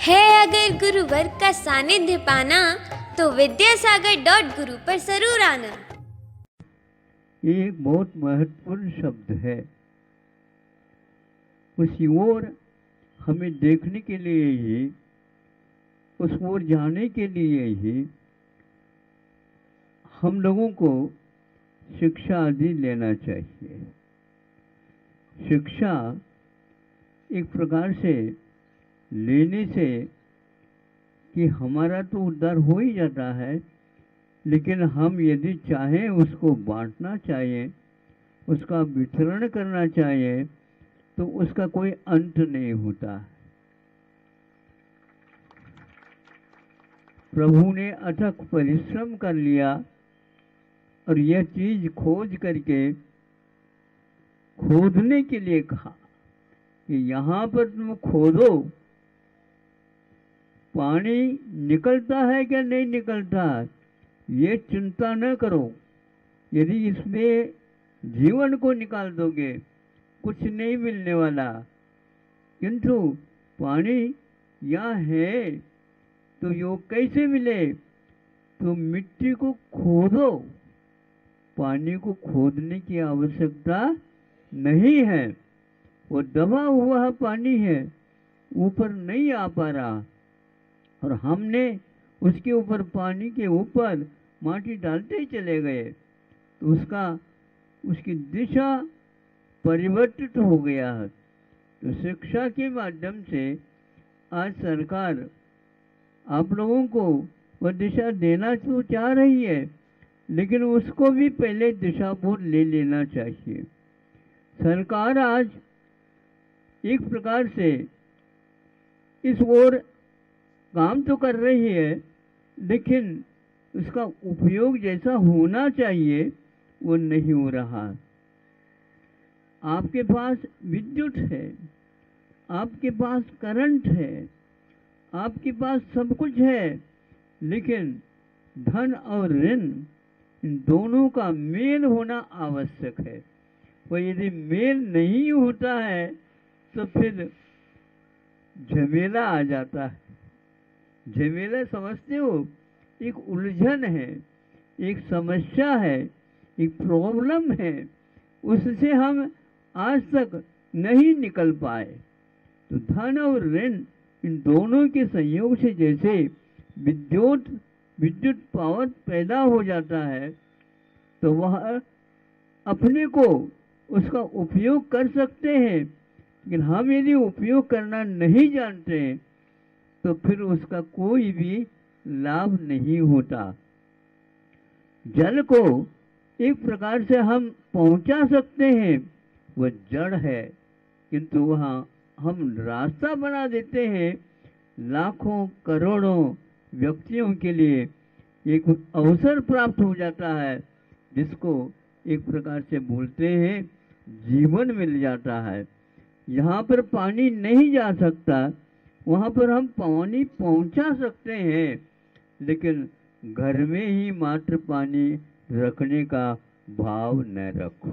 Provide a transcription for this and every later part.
है अगर गुरुवर का सानिध्य पाना तो विद्यासागर.गुरु पर जरूर आना। ये एक बहुत महत्वपूर्ण शब्द है। उसी ओर हमें देखने के लिए ही, उस ओर जाने के लिए ही हम लोगों को शिक्षा आदि लेना चाहिए। शिक्षा एक प्रकार से लेने से कि हमारा तो उद्धार हो ही जाता है, लेकिन हम यदि चाहें उसको बांटना चाहिए, उसका वितरण करना चाहिए, तो उसका कोई अंत नहीं होता। प्रभु ने अथक परिश्रम कर लिया और यह चीज खोज करके खोदने के लिए कहा कि यहाँ पर तुम खोदो, पानी निकलता है क्या नहीं निकलता, ये चिंता न करो। यदि इसमें जीवन को निकाल दोगे कुछ नहीं मिलने वाला, किंतु पानी यहाँ है तो यो कैसे मिले, तो मिट्टी को खोदो। पानी को खोदने की आवश्यकता नहीं है, वो दबा हुआ पानी है, ऊपर नहीं आ पा रहा, और हमने उसके ऊपर पानी के ऊपर माटी डालते ही चले गए तो उसकी दिशा परिवर्तित हो गया है। तो शिक्षा के माध्यम से आज सरकार आप लोगों को वह दिशा देना तो चाह रही है, लेकिन उसको भी पहले दिशा पर ले लेना चाहिए। सरकार आज एक प्रकार से इस ओर काम तो कर रही है, लेकिन उसका उपयोग जैसा होना चाहिए वो नहीं हो रहा। आपके पास विद्युत है, आपके पास करंट है, आपके पास सब कुछ है, लेकिन धन और ऋण इन दोनों का मेल होना आवश्यक है। वो यदि मेल नहीं होता है तो फिर झमेला आ जाता है। झमेला समझते हो, एक उलझन है, एक समस्या है, एक प्रॉब्लम है, उससे हम आज तक नहीं निकल पाए। तो धन और ऋण इन दोनों के संयोग से जैसे विद्युत पावर पैदा हो जाता है, तो वह अपने को उसका उपयोग कर सकते हैं, लेकिन हम यदि उपयोग करना नहीं जानते हैं तो फिर उसका कोई भी लाभ नहीं होता। जल को एक प्रकार से हम पहुंचा सकते हैं, वह जड़ है, किंतु वहाँ हम रास्ता बना देते हैं लाखों करोड़ों व्यक्तियों के लिए एक अवसर प्राप्त हो जाता है, जिसको एक प्रकार से बोलते हैं जीवन मिल जाता है। यहाँ पर पानी नहीं जा सकता, वहाँ पर हम पानी पहुँचा सकते हैं, लेकिन घर में ही मात्र पानी रखने का भाव न रखो।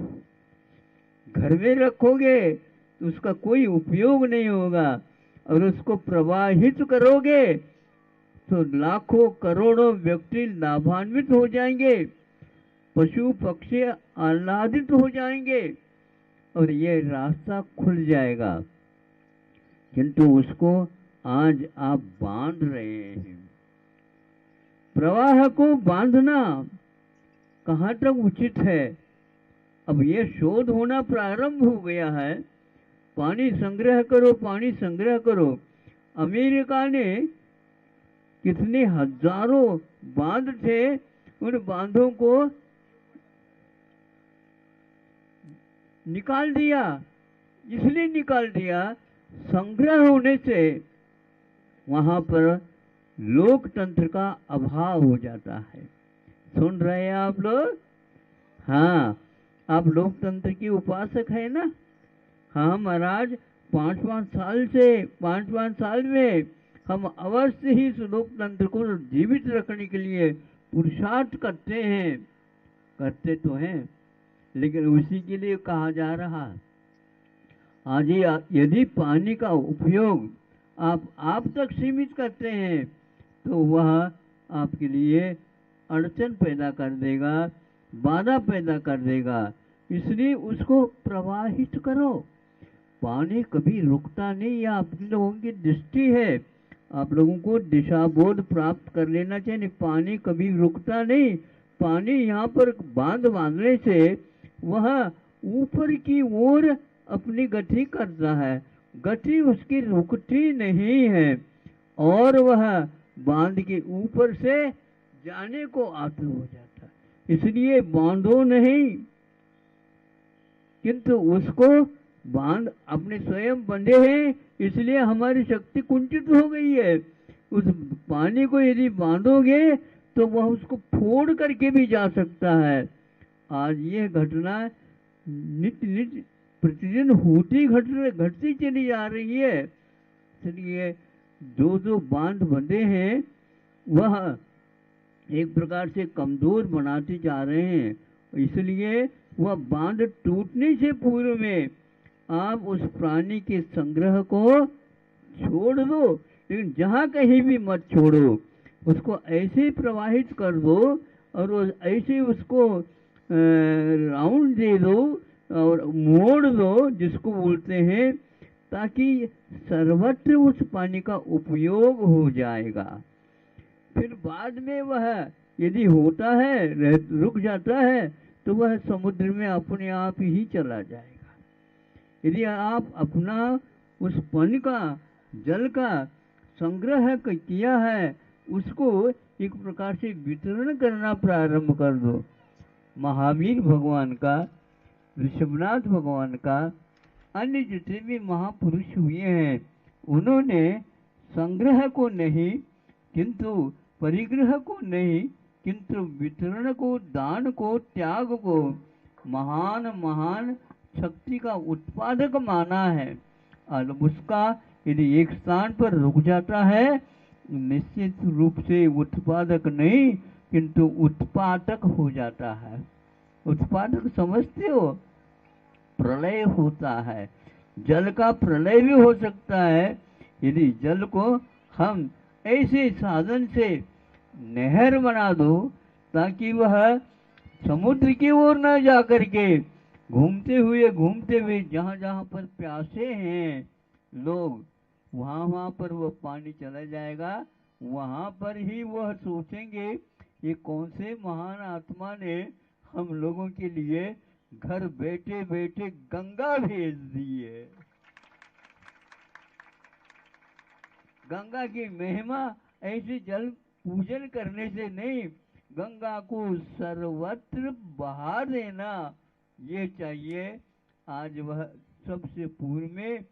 घर में रखोगे तो उसका कोई उपयोग नहीं होगा, और उसको प्रवाहित करोगे तो लाखों करोड़ों व्यक्ति लाभान्वित हो जाएंगे, पशु पक्षी आह्लादित हो जाएंगे और ये रास्ता खुल जाएगा। किंतु उसको आज आप बांध रहे हैं। प्रवाह को बांधना कहाँ तक उचित है? अब ये शोध होना प्रारंभ हो गया है, पानी संग्रह करो, पानी संग्रह करो। अमेरिका ने कितने हजारों बांध थे, उन बांधों को निकाल दिया। इसलिए निकाल दिया, संग्रह होने से वहां पर लोकतंत्र का अभाव हो जाता है। सुन रहे हैं आप लोग? हाँ, आप लोकतंत्र की उपासक है ना? हाँ महाराज, 5-5 साल में हम अवश्य ही इस लोकतंत्र को जीवित रखने के लिए पुरुषार्थ करते हैं, करते तो हैं, लेकिन उसी के लिए कहा जा रहा। आज यदि पानी का उपयोग आप तक सीमित करते हैं तो वह आपके लिए अड़चन पैदा कर देगा, बाधा पैदा कर देगा। इसलिए उसको प्रवाहित करो। पानी कभी रुकता नहीं, यह आप लोगों की दृष्टि है। आप लोगों को दिशा बोध प्राप्त कर लेना चाहिए। पानी कभी रुकता नहीं। पानी यहाँ पर बांध बांधने से वह ऊपर की ओर अपनी गति करता है, गति उसकी रुकती नहीं है और वह बांध के ऊपर से जाने को आतुर हो जाता है। इसलिए बांधो नहीं, किंतु उसको बांध अपने स्वयं बंधे हैं, इसलिए हमारी शक्ति कुंठित हो गई है। उस पानी को यदि बांधोगे तो वह उसको फोड़ करके भी जा सकता है। आज ये घटना नित्य नित्य प्रतिदिन घटती चली जा रही है। इसलिए जो बांध बंधे हैं वह एक प्रकार से कमजोर बनाते जा रहे हैं। इसलिए वह बांध टूटने से पूर्व में आप उस प्राणी के संग्रह को छोड़ दो, लेकिन जहाँ कहीं भी मत छोड़ो, उसको ऐसे प्रवाहित कर दो और ऐसे उसको राउंड दे दो और मोड़ दो, जिसको बोलते हैं, ताकि सर्वत्र उस पानी का उपयोग हो जाएगा। फिर बाद में वह यदि होता है, रुक जाता है, तो वह समुद्र में अपने आप ही चला जाएगा। यदि आप अपना उस पानी का, जल का संग्रह किया है, उसको एक प्रकार से वितरण करना प्रारंभ कर दो। महावीर भगवान का, ऋषभनाथ भगवान का, अन्य जितने भी महापुरुष हुए हैं, उन्होंने संग्रह को नहीं, किंतु परिग्रह को नहीं, किंतु वितरण को, दान को, त्याग को महान महान शक्ति का उत्पादक माना है। और उसका यदि एक स्थान पर रुक जाता है, निश्चित रूप से उत्पादक नहीं किंतु उत्पादक हो जाता है। उत्पादक समझते हो? प्रलय होता है, जल का प्रलय भी हो सकता है। यदि जल को हम ऐसे साधन से नहर बना दो ताकि वह समुद्र की ओर न जा करके घूमते हुए जहाँ जहाँ पर प्यासे हैं लोग, वहाँ पर वह पानी चला जाएगा। वहाँ पर ही वह सोचेंगे ये कौन से महान आत्मा ने हम लोगों के लिए घर बैठे बैठे गंगा भेज दी है। गंगा की महिमा ऐसे जल पूजन करने से नहीं, गंगा को सर्वत्र बहा देना ये चाहिए। आज वह सबसे पूर्व में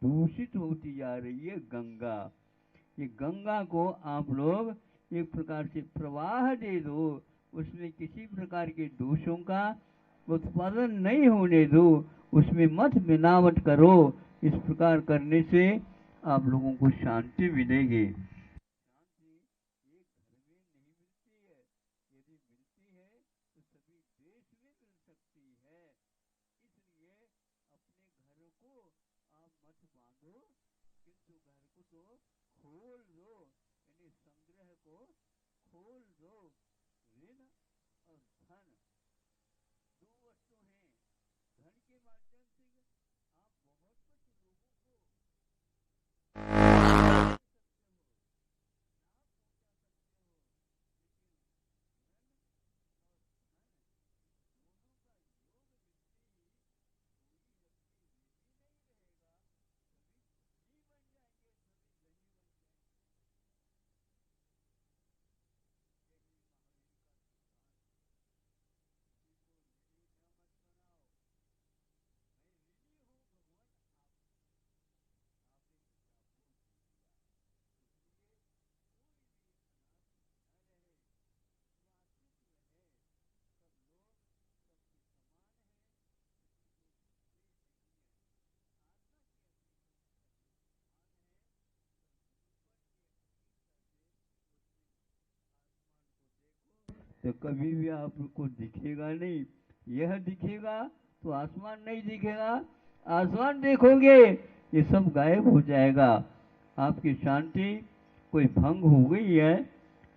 दूषित होती जा रही है गंगा। ये गंगा को आप लोग एक प्रकार से प्रवाह दे दो, उसमें किसी प्रकार के दोषों का उत्पादन नहीं होने दो, उसमें मत मिलावट करो। इस प्रकार करने से आप लोगों को शांति मिलेगी। शांति एक घर में नहीं मिलती है, यदि मिलती है तो सभी देश में मिल सकती है। इसलिए अपने घर को आप मत बांधो, किंतु घर को तो खोल दो, यानी संग्रह को खोल दो। ऋण और धन दो वस्तु हैं। धन के माध्यम से आप बहुत कुछ लोगों को तो कभी भी आपको दिखेगा नहीं। यह दिखेगा तो आसमान नहीं दिखेगा। आसमान देखोगे ये सब गायब हो जाएगा। आपकी शांति कोई भंग हो गई है,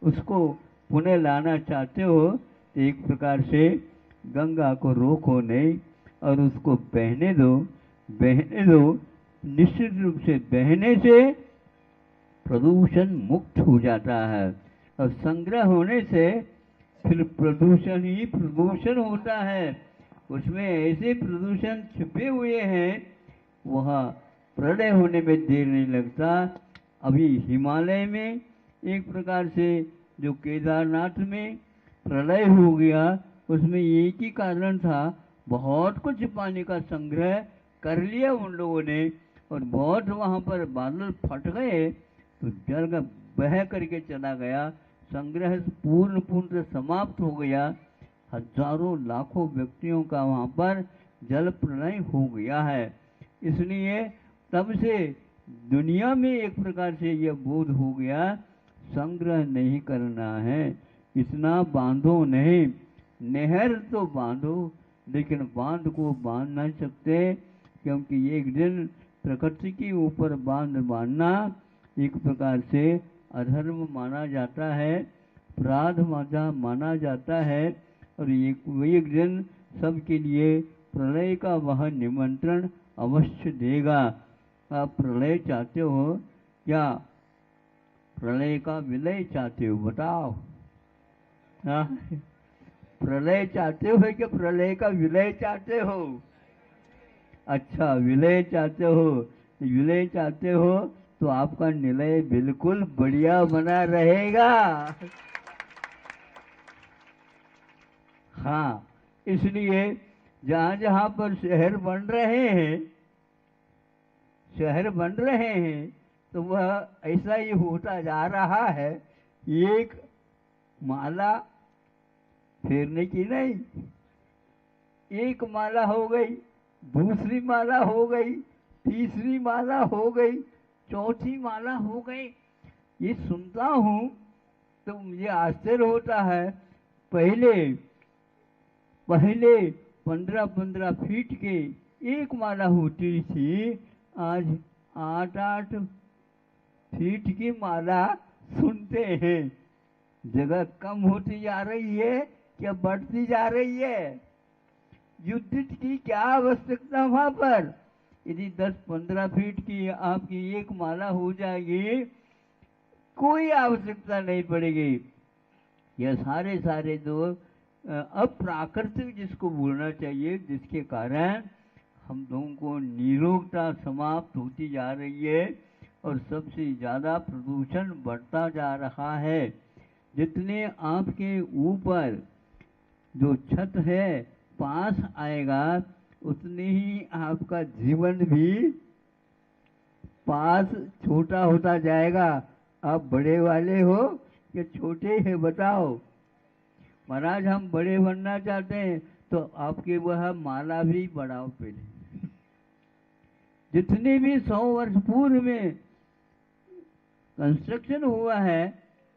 उसको पुनः लाना चाहते हो तो एक प्रकार से गंगा को रोको नहीं और उसको बहने दो, बहने दो। निश्चित रूप से बहने से प्रदूषण मुक्त हो जाता है और संग्रह होने से फिर प्रदूषण ही प्रदूषण होता है। उसमें ऐसे प्रदूषण छिपे हुए हैं, वह प्रलय होने में देर नहीं लगता। अभी हिमालय में एक प्रकार से जो केदारनाथ में प्रलय हो गया, उसमें एक ही कारण था, बहुत कुछ पानी का संग्रह कर लिया उन लोगों ने और बहुत वहाँ पर बादल फट गए तो जल का बह करके चला गया, संग्रह पूर्ण समाप्त हो गया। हजारों लाखों व्यक्तियों का वहाँ पर जल प्रलय हो गया है। इसलिए तब से दुनिया में एक प्रकार से यह बोध हो गया, संग्रह नहीं करना है, इतना बांधो नहीं। नहर तो बांधो लेकिन बांध को बांध नहीं सकते, क्योंकि एक दिन प्रकृति के ऊपर बांध बांधना एक प्रकार से अधर्म माना जाता है, अपराध माना जाता है और एक दिन सबके लिए प्रलय का वह निमंत्रण अवश्य देगा। आप प्रलय चाहते हो क्या? प्रलय का विलय चाहते हो? बताओ। हाँ, प्रलय चाहते हो कि प्रलय का विलय चाहते हो? अच्छा, विलय चाहते हो। विलय चाहते हो तो आपका निलय बिल्कुल बढ़िया बना रहेगा। हाँ, इसलिए जहाँ जहाँ पर शहर बन रहे हैं तो वह ऐसा ही होता जा रहा है। एक माला फेरने की नहीं, एक माला हो गई, दूसरी माला हो गई, तीसरी माला हो गई, चौथी माला हो गई। ये सुनता हूँ तो मुझे आश्चर्य होता है। पहले 15-15 फीट के एक माला होती थी, आज 8-8 फीट की माला सुनते हैं। जगह कम होती जा रही है क्या बढ़ती जा रही है? युद्ध की क्या आवश्यकता वहां पर? यदि 10-15 फीट की आपकी एक माला हो जाएगी, कोई आवश्यकता नहीं पड़ेगी। यह सारे जो अप्राकृतिक जिसको बोलना चाहिए, जिसके कारण हम लोगों को निरोगता समाप्त होती जा रही है और सबसे ज्यादा प्रदूषण बढ़ता जा रहा है। जितने आपके ऊपर जो छत है पास आएगा, उतने ही आपका जीवन भी पास छोटा होता जाएगा। आप बड़े वाले हो कि छोटे हैं? बताओ। महाराज, हम बड़े बनना चाहते हैं तो आपके वह माला भी बढ़ाओ पहले। जितने भी 100 वर्ष पूर्व में कंस्ट्रक्शन हुआ है,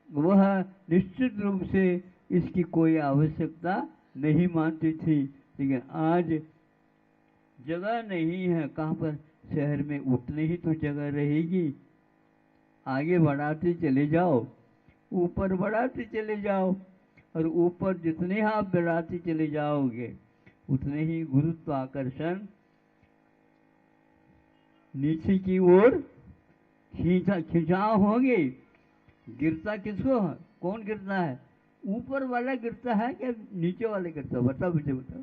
वह निश्चित रूप से इसकी कोई आवश्यकता नहीं मानती थी। लेकिन आज जगह नहीं है, कहाँ पर? शहर में उतनी ही तो जगह रहेगी। आगे बढ़ाते चले जाओ, ऊपर बढ़ाते चले जाओ और ऊपर जितने आप बढ़ाते चले जाओगे उतने ही गुरुत्वाकर्षण नीचे की ओर खिंचाव होंगे। गिरता किसको? कौन गिरता है? ऊपर वाला गिरता है क्या नीचे वाले गिरता है? बताओ मुझे, बताओ।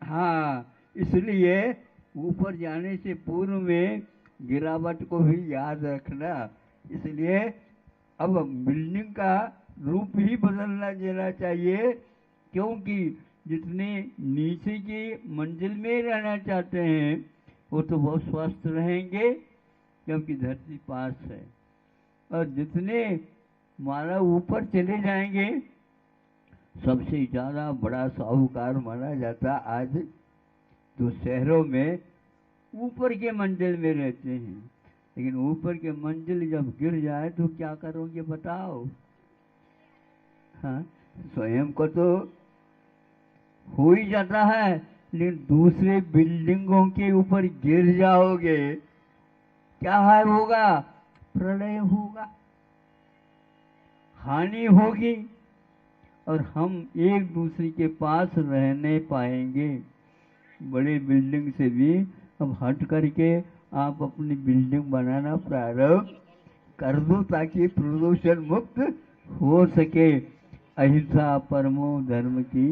हाँ, इसलिए ऊपर जाने से पूर्व में गिरावट को भी याद रखना। इसलिए अब बिल्डिंग का रूप ही बदलना देना चाहिए, क्योंकि जितने नीचे की मंजिल में रहना चाहते हैं वो तो बहुत स्वस्थ रहेंगे, क्योंकि धरती पास है। और जितने माला ऊपर चले जाएंगे, सबसे ज्यादा बड़ा साहूकार माना जाता आज जो शहरों में ऊपर के मंजिल में रहते हैं। लेकिन ऊपर के मंजिल जब गिर जाए तो क्या करोगे? बताओ। हाँ, स्वयं को तो हो ही जाता है, लेकिन दूसरे बिल्डिंगों के ऊपर गिर जाओगे, क्या हाल होगा? प्रलय होगा, हानि होगी और हम एक दूसरे के पास रहने पाएंगे। बड़े बिल्डिंग से भी अब हट करके आप अपनी बिल्डिंग बनाना प्रारंभ कर दो ताकि प्रदूषण मुक्त हो सके। अहिंसा परमो धर्म की